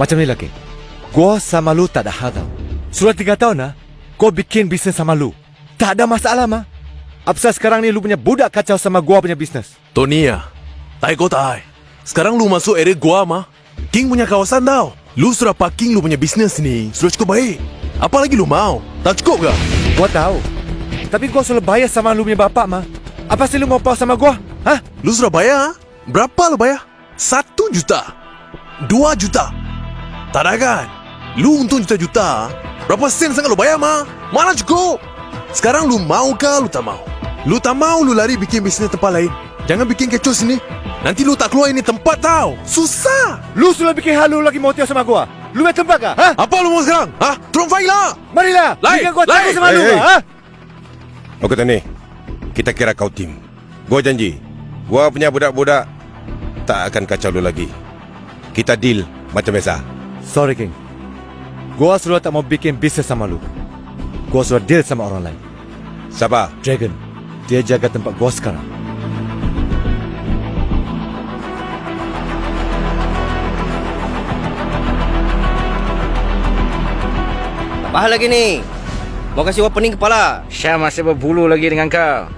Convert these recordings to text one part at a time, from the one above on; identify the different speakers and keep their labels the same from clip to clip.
Speaker 1: Macam ni lagi. Gua sama lu tak ada hal tau. Sudah 3 tahun lah gua bikin bisnes sama lu. Tak ada masalah mah. Apasal sekarang ni lu punya budak kacau sama gua punya bisnes?
Speaker 2: Tony ya, tai kau tai. Sekarang lu masuk area gua mah. King punya kawasan tau. Lu sudah parking lu punya bisnes ni sudah cukup baik. Apa lagi lu mau? Tak cukup ke?
Speaker 1: Gua tahu. Tapi gua sudah bayar sama lu punya bapak mah. Apa sih lu mau pau sama gua? Hah?
Speaker 2: Lu sudah bayar? Berapa lu bayar? 1 juta? 2 juta? Tak ada kan? Lu untung juta-juta. Berapa sen sangat lu bayar mah? Mana cukup? Sekarang lu mau ke lu tak mau? Lu tak mau lu lari bikin bisnes tempat lain. Jangan bikin kecoh sini. Nanti lu tak keluar ini tempat tau. Susah.
Speaker 1: Lu sudah bikin hal lu lagi mau tiap sama gua. Lu yang tempat kah? Ha?
Speaker 2: Apa lu mau sekarang? Ha? Turun fight lah.
Speaker 1: Marilah.
Speaker 2: Lai,
Speaker 1: Bikin gua takut
Speaker 2: lai.
Speaker 1: sama lu. Ha?
Speaker 3: Okey Tony, kita kira kau tim. Gua janji, gua punya budak-budak tak akan kacau lu lagi. Kita deal macam biasa.
Speaker 1: Sorry King. Gua sudah tak mau bikin bisnes sama lu. Gua sudah deal sama orang lain.
Speaker 3: Siapa?
Speaker 1: Dragon. Dia jaga tempat gua sekarang.
Speaker 4: Apa hal lagi ni? Mau kasih wap pening kepala?
Speaker 5: Syah masih berbulu lagi dengan kau.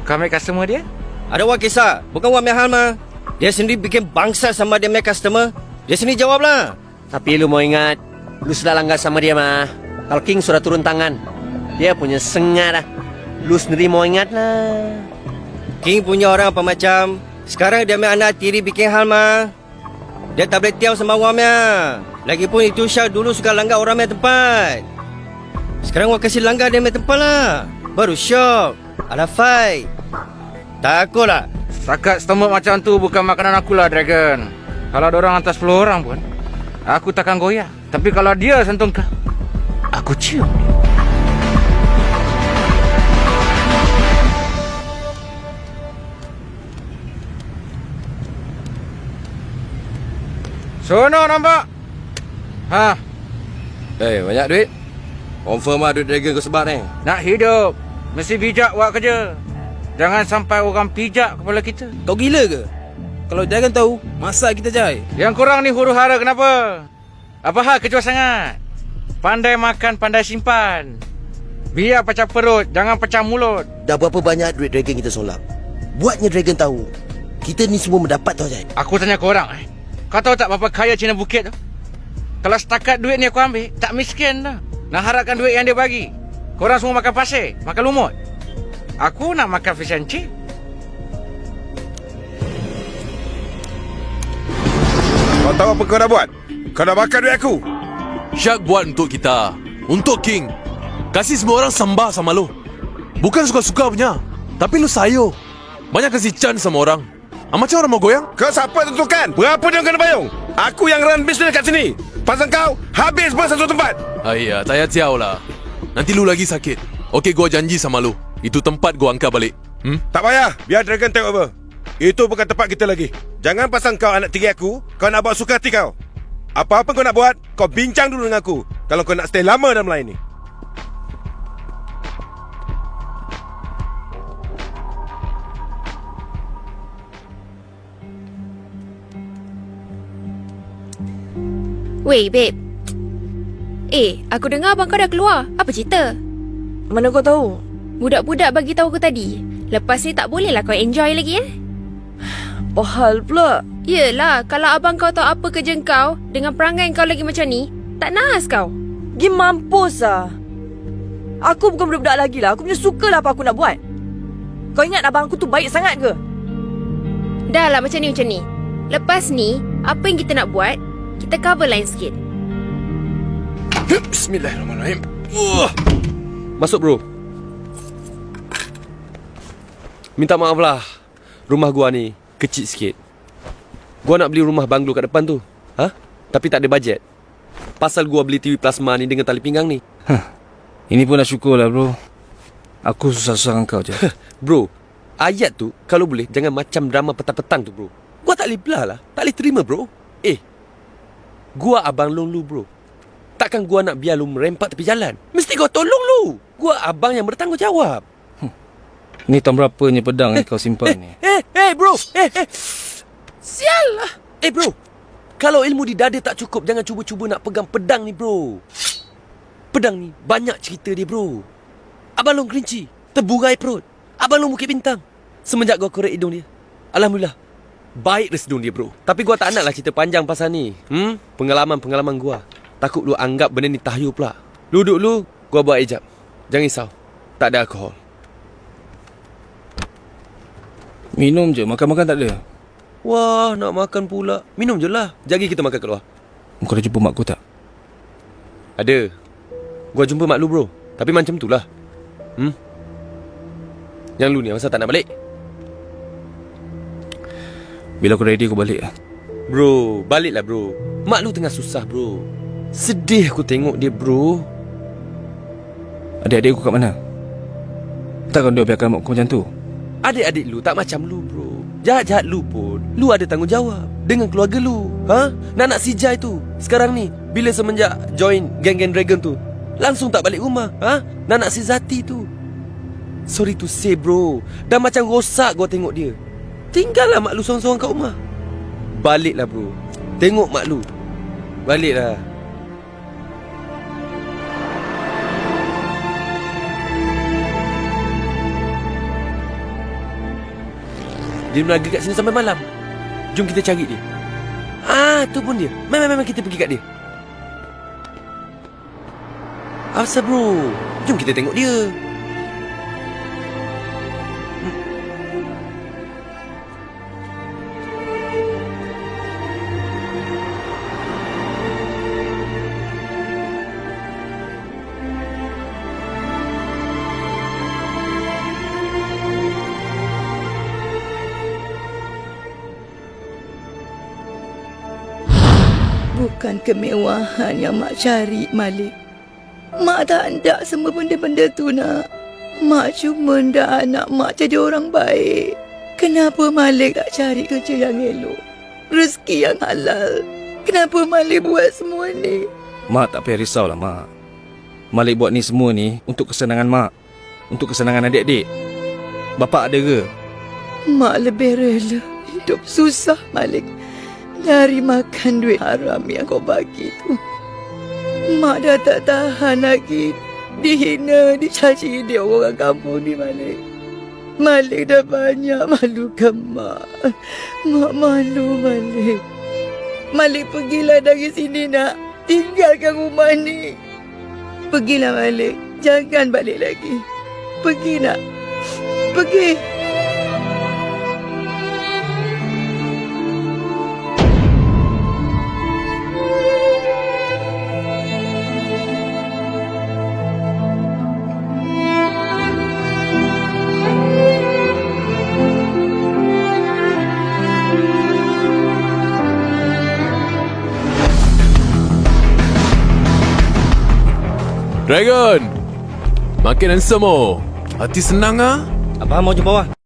Speaker 5: Kau ambil customer dia?
Speaker 4: Ada wap kisah. Bukan wap hal mah. Dia sendiri bikin bangsa sama dia punya customer. Dia sendiri jawablah.
Speaker 6: Tapi lu mau ingat, lu sudah langgar sama dia mah. Kalau King sudah turun tangan, dia punya sengat dah. Lu sendiri mau ingat lah.
Speaker 4: King punya orang apa macam. Sekarang dia punya anak tiri bikin hal mah. Dia tak boleh tiaw sama wamnya. Lagipun itu Syah dulu suka langgar orang punya tempat. Sekarang wak kasih langgar dia punya tempat lah. Baru syok. Ada fight. Takutlah.
Speaker 5: Setakat stomach macam tu bukan makanan aku lah, Dragon. Kalau ada orang atas 10 orang pun, aku takkan goyah. Tapi kalau dia sentuh kau, aku cium dia. Sono nampak? Ha,
Speaker 4: Banyak duit? Confirm lah duit Dragon kau sebar ni.
Speaker 5: nak hidup mesti bijak buat kerja. Jangan sampai orang pijak kepala kita.
Speaker 7: Kau gila ke? Kalau Dragon tahu, masa kita jai.
Speaker 5: Yang korang ni huru hara kenapa? Apa hal kecoh sangat? Pandai makan, pandai simpan. Biar pecah perut, jangan pecah mulut.
Speaker 8: Dah berapa banyak duit Dragon kita solap? Buatnya Dragon tahu. Kita ni semua mendapat tau Jai.
Speaker 5: Aku tanya korang, kau tahu tak berapa kaya Cina Bukit tu? Kalau setakat duit ni aku ambil, tak miskin dah. Nak harapkan duit yang dia bagi. Korang semua makan pasir, makan lumut. Aku nak makan fish and chip.
Speaker 3: Kau tahu apa kau dah buat? Kau dah makan duit aku.
Speaker 2: Syak buat untuk kita. Untuk King. Kasih semua orang sembah sama lu. Bukan suka-suka punya. Tapi lu sayo. Banyak kasih chance sama orang. Macam orang mau goyang?
Speaker 3: Kau siapa tentukan? Berapa dia kena bayung? Aku yang run bisnes kat sini. Pasal kau, habis pun satu tempat.
Speaker 2: Ayah, tak payah tiaw lah. Nanti lu lagi sakit. Okey, gua janji sama lu. Itu tempat gua angkat balik.
Speaker 3: Tak payah, biar Dragon take over. Itu bukan tempat kita lagi. Jangan pasang kau anak tiri aku, kau nak bawa suka hati kau. Apa-apa kau nak buat, kau bincang dulu dengan aku. Kalau kau nak stay lama dalam line ni.
Speaker 9: Weh, babe. Aku dengar abang kau dah keluar. Apa cerita?
Speaker 10: Mana kau tahu?
Speaker 9: Budak-budak bagi tahu aku tadi. Lepas ni tak boleh lah kau enjoy lagi
Speaker 10: Apa hal pula?
Speaker 9: Yelah, kalau abang kau tahu apa kerja kau dengan perangai kau lagi macam ni, tak naas kau.
Speaker 10: Gi mampus lah. Aku bukan budak-budak lagi lah. Aku punya suka lah apa aku nak buat. Kau ingat abang aku tu baik sangat ke?
Speaker 9: Dah lah macam ni. Lepas ni, apa yang kita nak buat, kita cover line sikit.
Speaker 2: Bismillahirrahmanirrahim.
Speaker 6: Masuk bro. Minta maaf lah. Rumah gua ni kecil sikit. Gua nak beli rumah banglo kat depan tu. Tapi tak ada bajet. Pasal gua beli TV plasma ni dengan tali pinggang ni.
Speaker 7: Ini pun dah syukur lah bro. Aku susah-susah dengan kau je.
Speaker 6: Bro, ayat tu kalau boleh jangan macam drama petang-petang tu bro. Gua tak boleh belah lah. Tak boleh terima bro. Gua abang long lu bro. Takkan gua nak biar lu merempak tepi jalan. Mesti gua tolong lu. Gua abang yang bertanggungjawab.
Speaker 7: Ni tahun berapanya pedang yang kau simpan ni?
Speaker 6: Bro. Sial lah. Bro. Kalau ilmu di dada tak cukup, jangan cuba-cuba nak pegang pedang ni, bro. Pedang ni banyak cerita dia, bro. Abang Long kerinci, terburai perut. Abang Long bukit bintang. Semenjak gua korek hidung dia, alhamdulillah, baik resedung dia, bro. Tapi gua tak naklah cerita panjang pasal ni. Pengalaman-pengalaman gua. Takut lu anggap benda ni tahayul pula. Lu duduk lu, gua buat ijab. Jangan risau, tak ada alkohol.
Speaker 7: Minum je, makan-makan tak ada.
Speaker 6: Wah, nak makan pula. Minum je lah. Jagi kita makan keluar.
Speaker 7: Kau dah jumpa mak aku tak?
Speaker 6: Ada. Gua jumpa mak lu, bro. Tapi macam tu lah. Yang lu ni masa tak nak balik?
Speaker 7: Bila aku ready aku balik lah.
Speaker 6: Bro, baliklah bro. Mak lu tengah susah, bro. Sedih aku tengok dia, bro.
Speaker 7: Adik-adik aku kat mana? Takkan dia biarkan mak aku macam tu?
Speaker 6: Adik-adik lu tak macam lu, bro. Jahat-jahat lu pun, lu ada tanggungjawab dengan keluarga lu. Nak si Jai tu sekarang ni, bila semenjak join geng-geng Dragon tu, langsung tak balik rumah. Nak si Zati tu, sorry to say, bro, dah macam rosak gua tengok dia. Tinggallah mak lu sorang-sorang kat rumah. Baliklah, bro. Tengok mak lu. Baliklah. Dia menaga kat sini sampai malam. Jom kita cari dia. Tu pun dia. Memang kita pergi kat dia. Asal, bro? Jom kita tengok dia.
Speaker 10: Bukan kemewahan yang Mak cari, Malik. Mak tak hendak semua benda-benda tu, nak. Mak cuma hendak anak Mak jadi orang baik. Kenapa Malik tak cari kerja yang elok? Rezeki yang halal. Kenapa Malik buat semua ni?
Speaker 7: Mak tak payah risaulah, Mak. Malik buat ni semua ni untuk kesenangan Mak. Untuk kesenangan adik-adik. Bapak ada ke?
Speaker 10: Mak lebih rela hidup susah, Malik, dari makan duit haram yang kau bagi tu. Mak dah tak tahan lagi dihina, dicaci dia orang kampung ni, Malik. Malik dah banyak malukan Mak. Mak malu, Malik. Malik, pergilah dari sini, nak. Tinggalkan rumah ni. Pergilah, Malik. Jangan balik lagi. Pergi, nak. Pergi.
Speaker 2: Dragon, makin handsome oh. Hati senang ah.
Speaker 4: Abang mau jumpa awak?